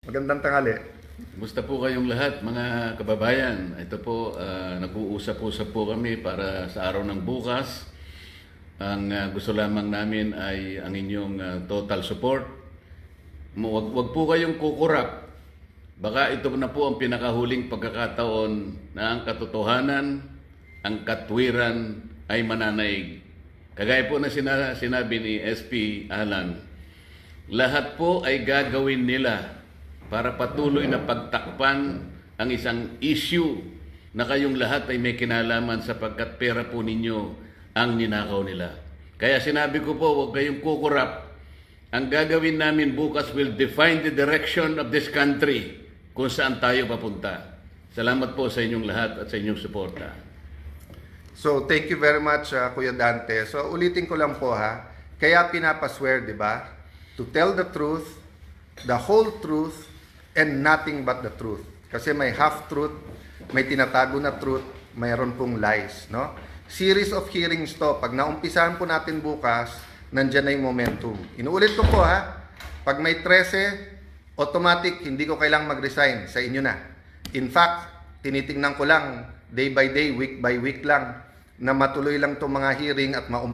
Magandang tanghali. Kumusta po kayong lahat mga kababayan? Ito po, nag-uusap-usap po kami para sa araw ng bukas. Ang gusto lamang namin ay ang inyong total support. Wag po kayong kukurap. Baka ito na po ang pinakahuling pagkakataon na ang katotohanan, ang katwiran ay mananaig. Kagaya po na sinabi ni SP Alan, lahat po ay gagawin nila para patuloy na pagtakpan ang isang issue na kayong lahat ay may kinalaman sapagkat pera po ninyo ang ninakaw nila. Kaya sinabi ko po, huwag kayong kukurap. Ang gagawin namin bukas will define the direction of this country kung saan tayo papunta. Salamat po sa inyong lahat at sa inyong suporta. So, thank you very much, Kuya Dante. So, ulitin ko lang po ha. Kaya pinapaswear, di ba? To tell the truth, the whole truth, and nothing but the truth. Kasi may half-truth, may tinatago na truth, mayroon pong lies, no? Series of hearings to. Pag naumpisahan po natin bukas, nandyan na yung momentum. Inuulit ko po ha, pag may 13, automatic, hindi ko kailang mag-resign, sa inyo na. In fact, tinitingnan ko lang, day by day, week by week lang, na matuloy lang itong mga hearing at